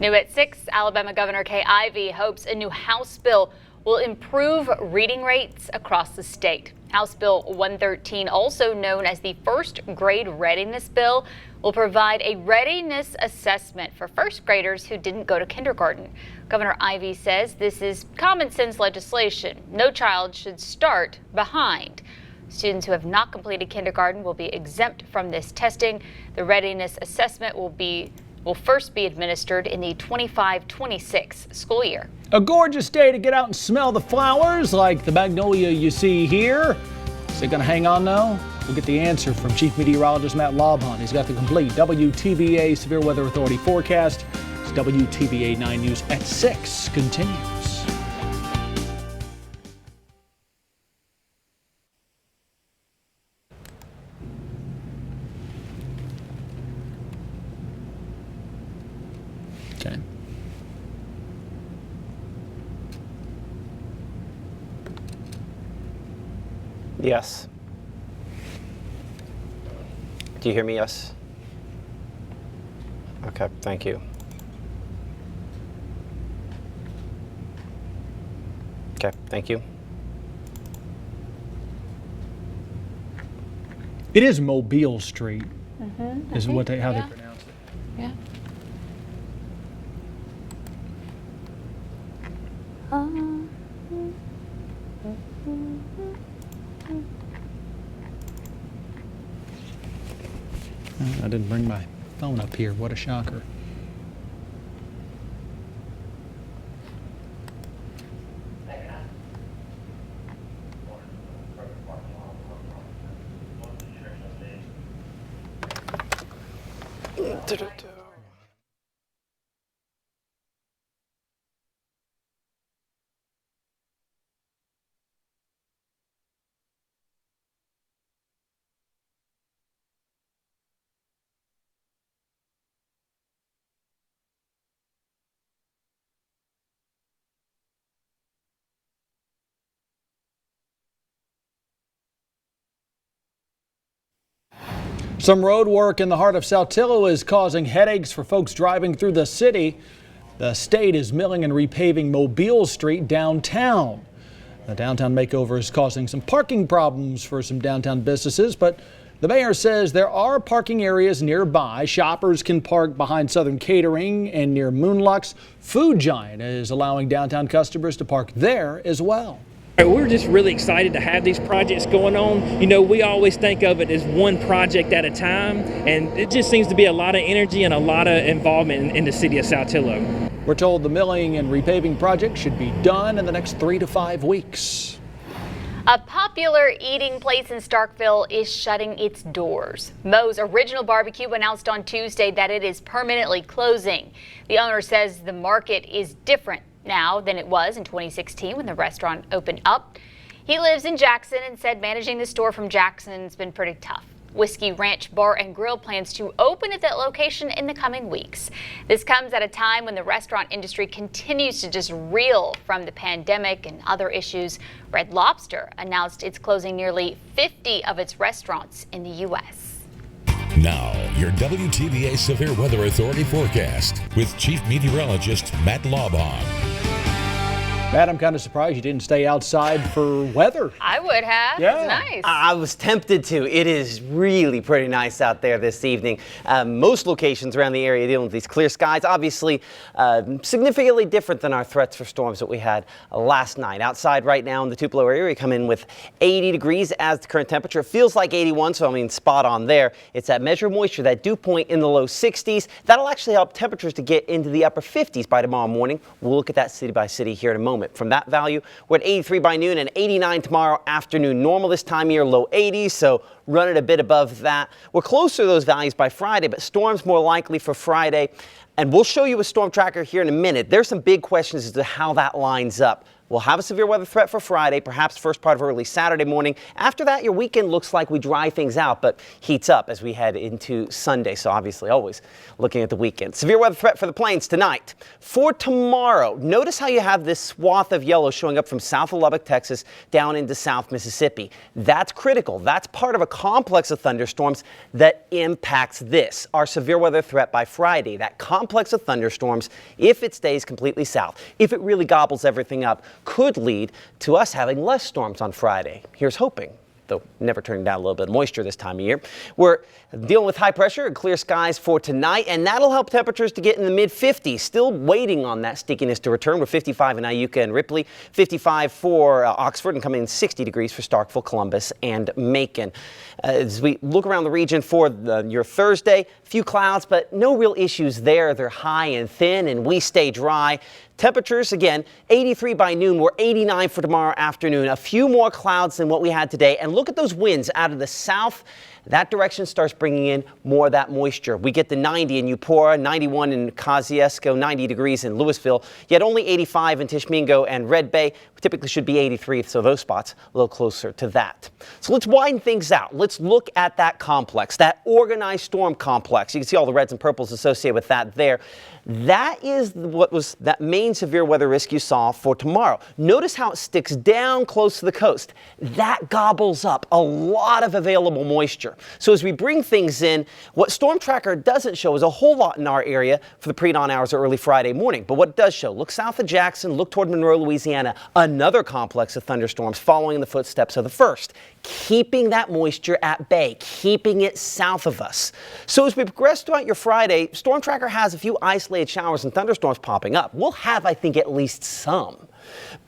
New at 6, Alabama Governor Kay Ivey hopes a new House bill will improve reading rates across the state. House Bill 113, also known as the First Grade Readiness Bill, will provide a readiness assessment for first graders who didn't go to kindergarten. Governor Ivey says this is common sense legislation. No child should start behind. Students who have not completed kindergarten will be exempt from this testing. The readiness assessment will first be administered in the 25-26 school year. A gorgeous day to get out and smell the flowers like the magnolia you see here. Is it going to hang on though? We'll get the answer from Chief Meteorologist Matt Lobhon. He's got the complete WTVA Severe Weather Authority forecast. It's WTVA 9 News at 6 continues. Okay. Yes. Do you hear me? Yes. Okay, thank you. Okay, thank you. It is Mobile Street, is how they pronounce it. Yeah. I didn't bring my phone up here. What a shocker. Some road work in the heart of Saltillo is causing headaches for folks driving through the city. The state is milling and repaving Mobile Street downtown. The downtown makeover is causing some parking problems for some downtown businesses, but the mayor says there are parking areas nearby. Shoppers can park behind Southern Catering and near Moonlux. Food Giant is allowing downtown customers to park there as well. We're just really excited to have these projects going on. You know, we always think of it as one project at a time, and it just seems to be a lot of energy and a lot of involvement in the city of Saltillo. We're told the milling and repaving project should be done in the next 3 to 5 weeks. A popular eating place in Starkville is shutting its doors. Moe's Original Barbecue announced on Tuesday that it is permanently closing. The owner says the market is different now than it was in 2016 when the restaurant opened up. He lives in Jackson and said managing the store from Jackson's been pretty tough. Whiskey Ranch Bar and Grill plans to open at that location in the coming weeks. This comes at a time when the restaurant industry continues to just reel from the pandemic and other issues. Red Lobster announced it's closing nearly 50 of its restaurants in the U.S. Now, your WTVA Severe Weather Authority forecast with Chief Meteorologist Matt Lobhon. Matt, I'm kind of surprised you didn't stay outside for weather. I would have. Yeah. It's nice. I was tempted to. It is really pretty nice out there this evening. Most locations around the area dealing with these clear skies. Obviously, significantly different than our threats for storms that we had last night. Outside right now in the Tupelo area, we come in with 80 degrees as the current temperature. It feels like 81, so I mean spot on there. It's that measure of moisture, that dew point in the low 60s. That'll actually help temperatures to get into the upper 50s by tomorrow morning. We'll look at that city by city here in a moment. From that value, we're at 83 by noon and 89 tomorrow afternoon. Normal this time of year, low 80s, so running a bit above that. We're closer to those values by Friday, but storms more likely for Friday. And we'll show you a storm tracker here in a minute. There's some big questions as to how that lines up. we'll have a severe weather threat for Friday, perhaps first part of early Saturday morning. After that, your weekend looks like we dry things out, but heats up as we head into Sunday. So obviously always looking at the weekend. Severe weather threat for the plains tonight. For tomorrow, notice how you have this swath of yellow showing up from south of Lubbock, Texas, down into South Mississippi. That's critical. That's part of a complex of thunderstorms that impacts this, our severe weather threat by Friday. That complex of thunderstorms, if it stays completely south, if it really gobbles everything up, could lead to us having less storms on Friday. Here's hoping, though never turning down a little bit of moisture this time of year. We're dealing with high pressure and clear skies for tonight, and that'll help temperatures to get in the mid-50s. Still waiting on that stickiness to return with 55 in Iuka and Ripley, 55 for Oxford, and coming in 60 degrees for Starkville, Columbus, and Macon. As we look around the region for your Thursday, few clouds, but no real issues there. They're high and thin, and we stay dry. Temperatures, again, 83 by noon. We're 89 for tomorrow afternoon. A few more clouds than what we had today. And look at those winds out of the south. That direction starts bringing in more of that moisture. We get the 90 in Eupora, 91 in Kosciuszko, 90 degrees in Louisville, yet only 85 in Tishmingo and Red Bay. We typically should be 83, so those spots a little closer to that. So let's widen things out. Let's look at that complex, that organized storm complex. You can see all the reds and purples associated with that there. That is what was that main severe weather risk you saw for tomorrow. Notice how it sticks down close to the coast. That gobbles up a lot of available moisture. So as we bring things in, what Storm Tracker doesn't show is a whole lot in our area for the pre-dawn hours of early Friday morning. But what it does show, look south of Jackson, look toward Monroe, Louisiana, another complex of thunderstorms following in the footsteps of the first, keeping that moisture at bay, keeping it south of us. So as we progress throughout your Friday, Storm Tracker has a few isolated showers and thunderstorms popping up. We'll have, I think, at least some.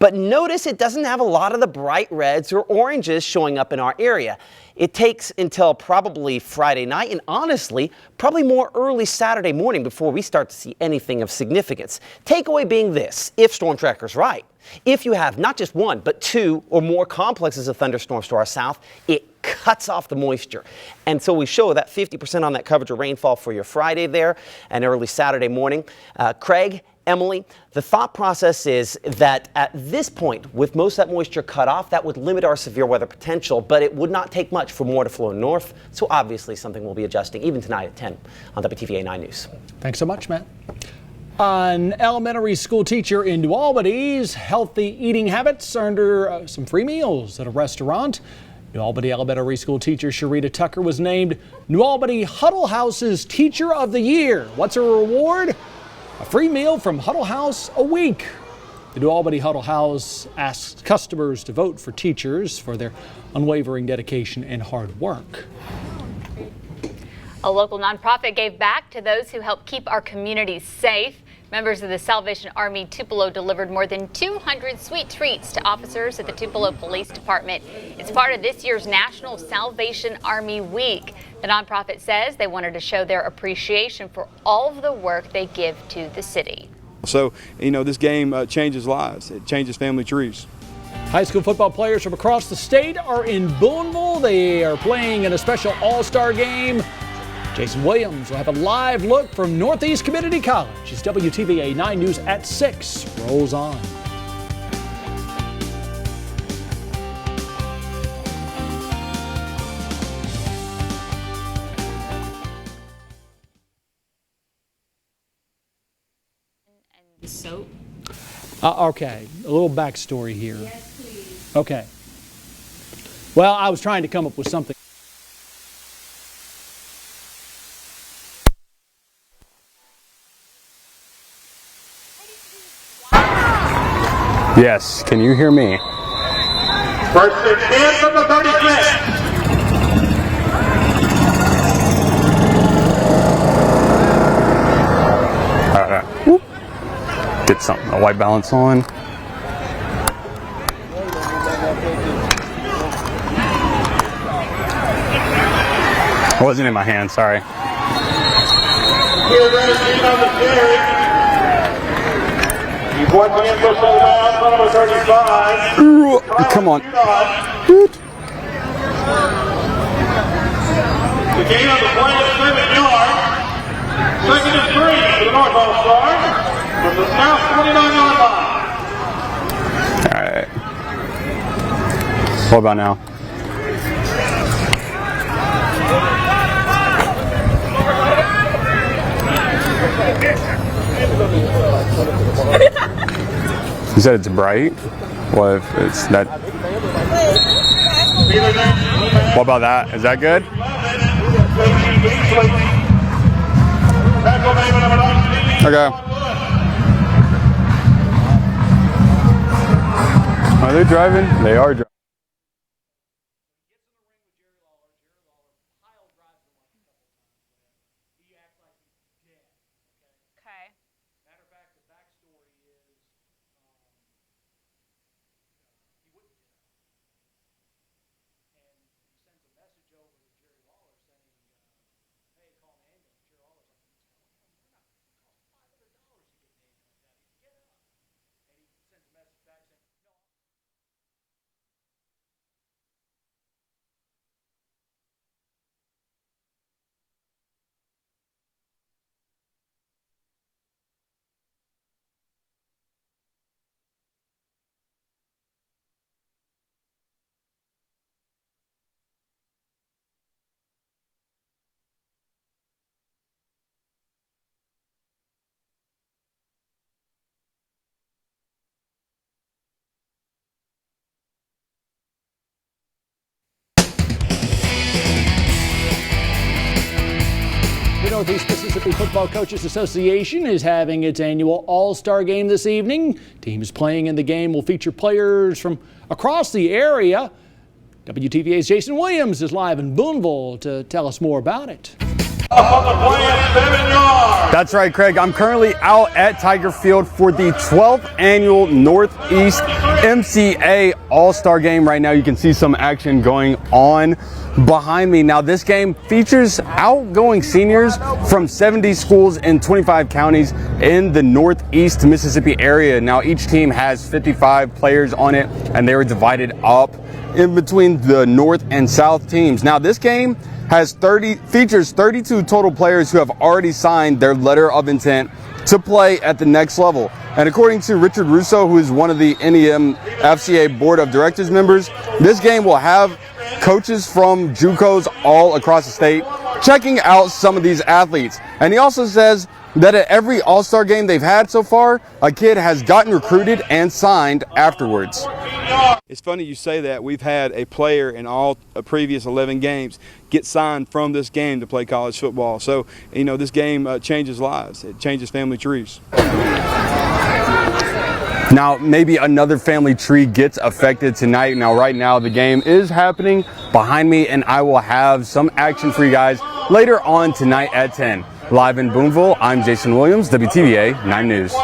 But notice it doesn't have a lot of the bright reds or oranges showing up in our area. It takes until probably Friday night and honestly, probably more early Saturday morning before we start to see anything of significance. Takeaway being this, if Storm Tracker's right, if you have not just one, but two or more complexes of thunderstorms to our south, it cuts off the moisture. And so we show that 50% on that coverage of rainfall for your Friday there and early Saturday morning. Craig, Emily, the thought process is that at this point, with most of that moisture cut off, that would limit our severe weather potential, but it would not take much for more to flow north. So obviously something we'll be adjusting even tonight at 10 on WTVA 9 News. Thanks so much, Matt. An elementary school teacher in New Albany's healthy eating habits earned her some free meals at a restaurant. New Albany Elementary School teacher Sharita Tucker was named New Albany Huddle House's Teacher of the Year. What's her reward? A free meal from Huddle House a week. The New Albany Huddle House asks customers to vote for teachers for their unwavering dedication and hard work. A local nonprofit gave back to those who help keep our communities safe. Members of the Salvation Army Tupelo delivered more than 200 sweet treats to officers at the Tupelo Police Department. It's part of this year's National Salvation Army Week. The nonprofit says they wanted to show their appreciation for all of the work they give to the city. So, you know, this game changes lives. It changes family trees. High school football players from across the state are in Boonville. They are playing in a special all-star game. Jason Williams will have a live look from Northeast Community College as WTVA 9 News at 6 rolls on. Soap. Okay, a little backstory here. Yes, please. Okay. Well, I was trying to come up with something. Yes, can you hear me? First and 10 from the 36. Whoop. Get something, a white balance on. It wasn't in my hand, sorry. Here, ready on the carry. He's once again pushed on number 35. Come on. The gain on the play is 7 yards. Second and 3 for the North All-Star from the South 29-yard line. All right, What about now? You said it's bright? Well, if it's that. What about that? Is that good? Okay. Are they driving? They are driving. Okay. Matter of fact, the backstory is he wouldn't get out. And he sends a message over to Jerry Lawler saying, hey, call an ambulance. Jerry Lawler's like, tell him we're not going to cost $500 to get an ambulance out. He get up. And he sends a message back saying, no. The Northeast Mississippi Football Coaches Association is having its annual All-Star Game this evening. Teams playing in the game will feature players from across the area. WTVA's Jason Williams is live in Boonville to tell us more about it. That's right, Craig. I'm currently out at Tiger Field for the 12th annual Northeast NEMFCA All-Star Game. Right now you can see some action going on behind me. Now this game features outgoing seniors from 70 schools in 25 counties in the Northeast Mississippi area. Now each team has 55 players on it, and they were divided up in between the North and South teams. Now this game features 32 total players who have already signed their letter of intent to play at the next level. And according to Richard Russo, who is one of the NEMFCA Board of Directors members, this game will have coaches from JUCOs all across the state checking out some of these athletes. And he also says that at every All-Star game they've had so far, a kid has gotten recruited and signed afterwards. It's funny you say that. We've had a player in all previous 11 games get signed from this game to play college football. So, you know, this game changes lives. It changes family trees. Now, maybe another family tree gets affected tonight. Now, right now, the game is happening behind me, and I will have some action for you guys later on tonight at 10. Live in Boonville, I'm Jason Williams, WTVA 9 News.